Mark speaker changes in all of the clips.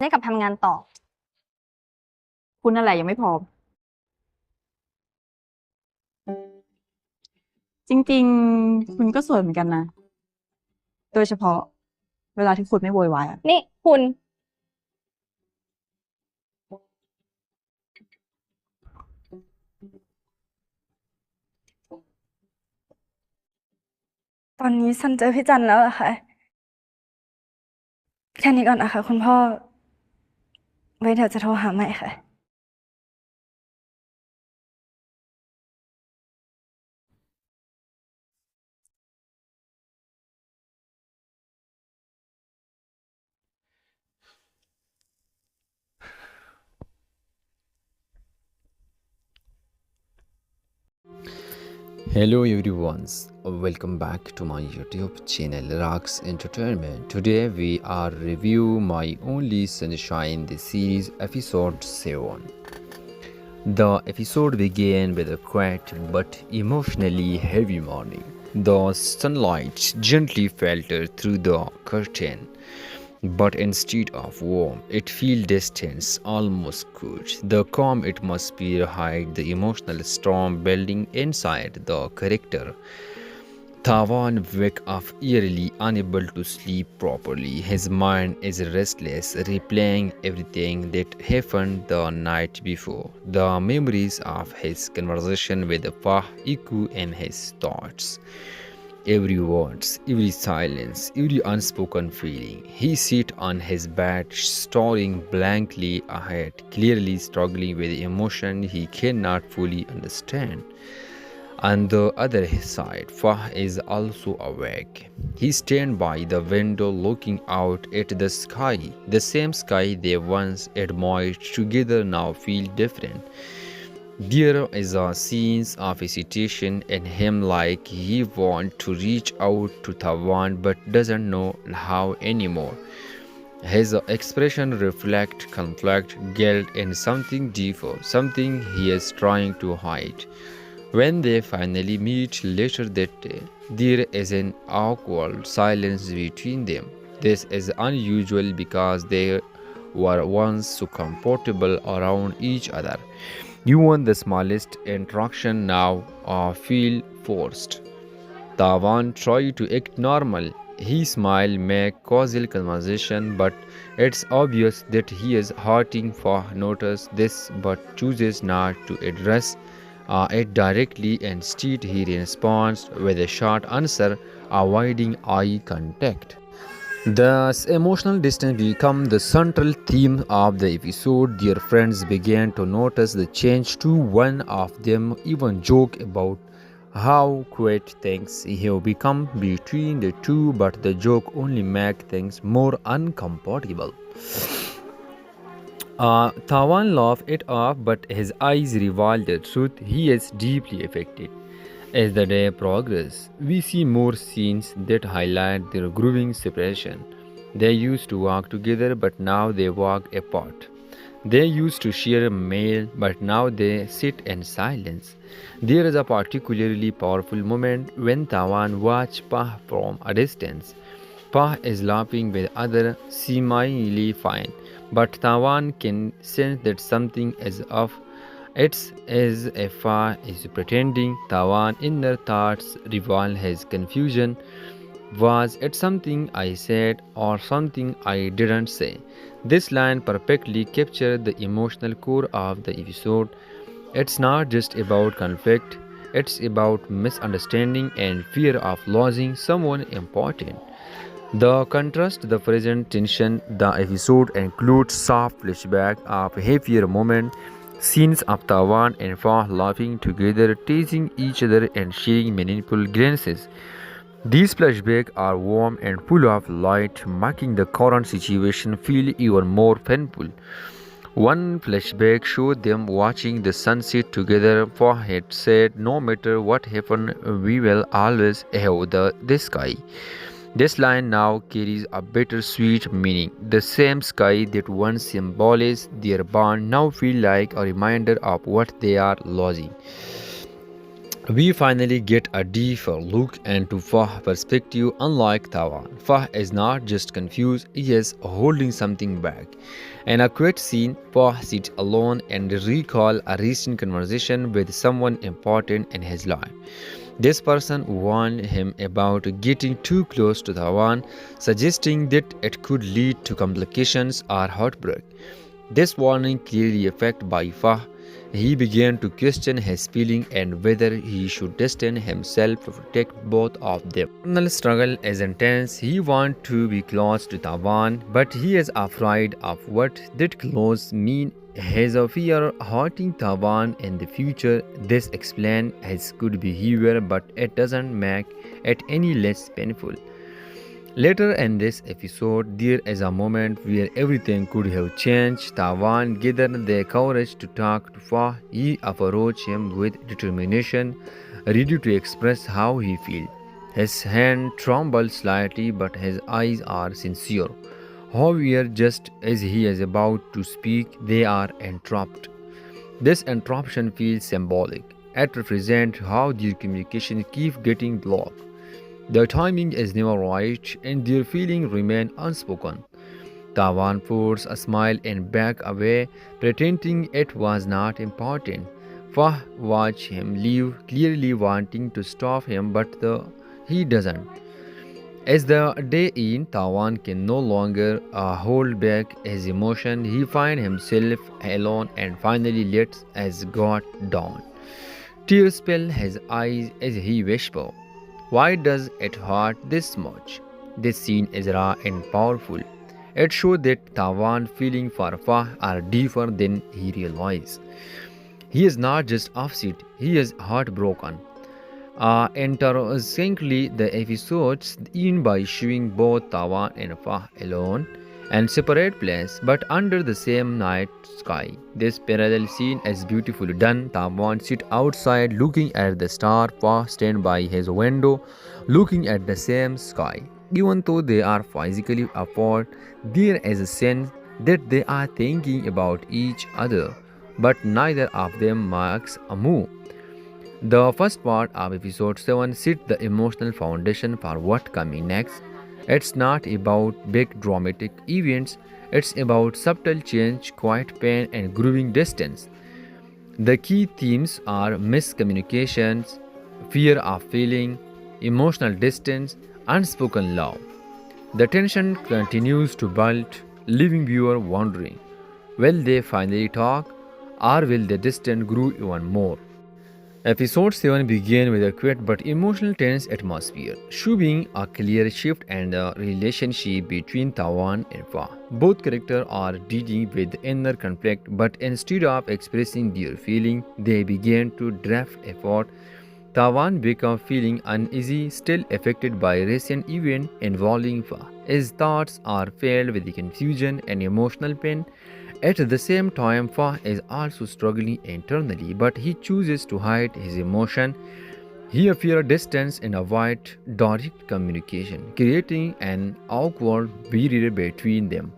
Speaker 1: ได้กลับทำงานต่อ
Speaker 2: คุณอะไรยังไม่พร้อมจริงๆคุณก็สวยเหมือนกันนะโดยเฉพาะเวลาที่คุณไม่โวยวายอะ
Speaker 1: นี่คุณ
Speaker 3: ตอนนี้ซันเจอพี่จันแล้วเหรอคะแค่นี้ก่อนนะคะคุณพ่อไว้เดี๋ยวจะโทรหาใหม่ค่ะ
Speaker 4: Hello everyone, welcome back to my YouTube channel Rags Entertainment. Today we are review my only Sunshine the series episode 7. The episode began with a quiet but emotionally heavy morning. The sunlight gently filtered through the curtain, but instead of warm, it felt distant, almost cold. The calm atmosphere hid the emotional storm building inside the character. Tawan wakes up eerily, unable to sleep properly. His mind is restless, replaying everything that happened the night before. The memories of his conversation with Fah echo in his thoughts. Every word, every silence, every unspoken feeling. He sits on his bed, staring blankly ahead, clearly struggling with emotion he cannot fully understand. On the other side, Fah is also awake. He stands by the window looking out at the sky. The same sky they once admired together now feels different. There is a sense of hesitation in him, like he wants to reach out to Tawan but doesn't know how anymore. His expression reflects conflict, guilt, and something deeper, something he is trying to hide. When they finally meet later that day, there is an awkward silence between them. This is unusual because they were once so comfortable around each other. Even the smallest interaction now feel forced. Tawan tried to act normal. He smiled, make casual conversation, but it's obvious that he is hurting. For notice this, but chooses not to address it directly. Instead, he responds with a short answer, avoiding eye contact. Thus, emotional distance became the central theme of the episode. Their friends began to notice the change too. One of them even joked about how quiet things have become between the two, but the joke only made things more uncomfortable. Tawan laughed it off, but his eyes revealed the truth. He is deeply affected. As the day progresses, we see more scenes that highlight their growing separation. They used to walk together, but now they walk apart. They used to share a meal, but now they sit in silence. There is a particularly powerful moment when Tawan watched Pa from a distance. Pa is laughing with other, seemingly fine, but Tawan can sense that something is off. It's as if Pa is pretending. Tawan's inner thoughts reveal his confusion. Was it something I said or something I didn't say? This line perfectly captured the emotional core of the episode. It's not just about conflict, it's about misunderstanding and fear of losing someone important. The contrast, the present tension, the episode includes soft flashback of happier moments, scenes of Tawan and Fa laughing together, teasing each other and sharing meaningful glances. These flashbacks are warm and full of light, making the current situation feel even more painful. One flashback showed them watching the sunset together. Fa had said, "No matter what happened, we will always have the sky." This line now carries a bittersweet meaning. The same sky that once symbolized their bond now feels like a reminder of what they are losing. We finally get a deeper look into Fah's perspective. Unlike Tawan, Fah is not just confused, he is holding something back. In a quiet scene, Fah sits alone and recalls a recent conversation with someone important in his life. This person warned him about getting too close to Tawan, suggesting that it could lead to complications or heartbreak. This warning clearly affected by Fah. He began to question his feeling and whether he should distance himself to protect both of them. The internal struggle is intense. He wants to be close to Tawan, but he is afraid of what that close means. He has a fear of hurting Tawan in the future. This explains his good behavior, but it doesn't make it any less painful. Later in this episode, there is a moment where everything could have changed. Tawan gathered the courage to talk to Fa. He approached him with determination, ready to express how he feels. His hand trembled slightly, but his eyes are sincere. However, just as he is about to speak, they are interrupted. This interruption feels symbolic. It represents how their communication keeps getting blocked. The timing is never right, and their feelings remain unspoken. Tawan forced a smile and backed away, pretending it was not important. Fah watched him leave, clearly wanting to stop him, but he doesn't. As the day ends, Tawan can no longer hold back his emotion. He finds himself alone and finally lets his guard down. Tears fill his eyes as he whispers, "Why does it hurt this much?" This scene is raw and powerful. It shows that Tawan's feelings for Fah are deeper than he realizes. He is not just upset, he is heartbroken. Interestingly, the episodes end by showing both Tawan and Fah alone in separate places but under the same night sky. This parallel scene is beautifully done. Tawan sits outside looking at the star. Fah stands by his window looking at the same sky. Even though they are physically apart, there is a sense that they are thinking about each other, but neither of them makes a move. The first part of episode 7 sets the emotional foundation for what coming next. It's not about big dramatic events, it's about subtle change, quiet pain, and growing distance. The key themes are miscommunications, fear of failing, emotional distance, unspoken love. The tension continues to build, leaving viewer wondering, will they finally talk, or will the distance grow even more? Episode 7 began with a quiet but emotional tense atmosphere, showing a clear shift in the relationship between Tawan and Fa. Both characters are dealing with inner conflict, but instead of expressing their feeling, they began to drift apart. Tawan began feeling uneasy, still affected by recent events involving Fa. His thoughts are filled with confusion and emotional pain. At the same time, Fa is also struggling internally, but he chooses to hide his emotion. He appear distance and avoid direct communication, creating an awkward barrier between them.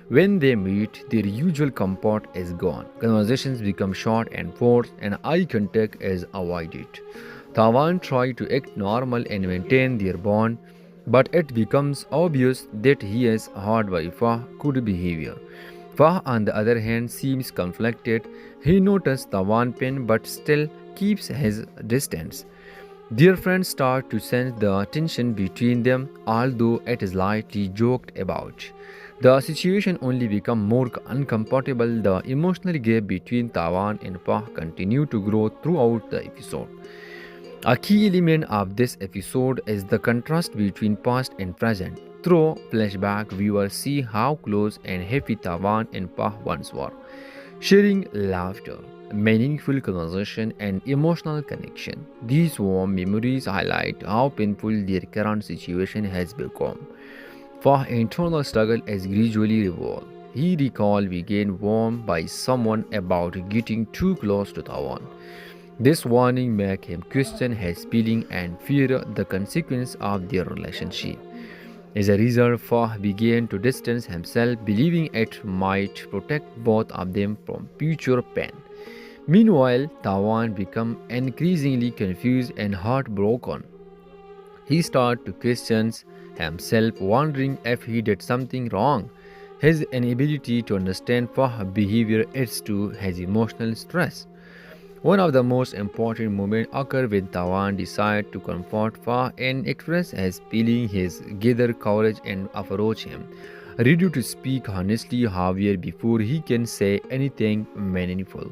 Speaker 4: When they meet, their usual comfort is gone. Conversations become short and forced, and eye contact is avoided. Tawan tries to act normal and maintain their bond, but it becomes obvious that he is hurt by Fah's good behavior. Fah, on the other hand, seems conflicted. He notices Tawan's pain but still keeps his distance. Their friends start to sense the tension between them, although it is lightly joked about. The situation only becomes more uncomfortable. The emotional gap between Tawan and Fah continue to grow throughout the episode. A key element of this episode is the contrast between past and present. Through flashback, viewers see how close and happy Tawan and Fah once were, sharing laughter, meaningful conversation, and emotional connection. These warm memories highlight how painful their current situation has become. Fah's internal struggle is gradually resolved. He recalls being warned by someone about getting too close to Tawan. This warning makes him question his feeling and fear the consequence of their relationship. As a result, Fah began to distance himself, believing it might protect both of them from future pain. Meanwhile, Tawan became increasingly confused and heartbroken. He started to question himself, wondering if he did something wrong. His inability to understand Fah's behavior adds to his emotional stress. One of the most important moments occurred when Tawan decided to comfort Fah and express his feelings. He gathered courage and approached him, ready to speak honestly, however, before he can say anything meaningful.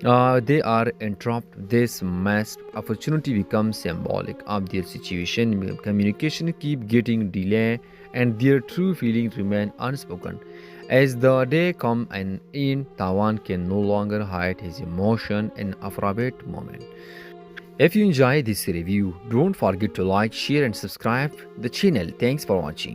Speaker 4: They are interrupted. This missed opportunity becomes symbolic of their situation. Communication keeps getting delayed, and their true feelings remain unspoken. As the day comes and in, Tawan can no longer hide his emotion in appropriate moment. If you enjoy this review, don't forget to like, share, and subscribe the channel. Thanks for watching.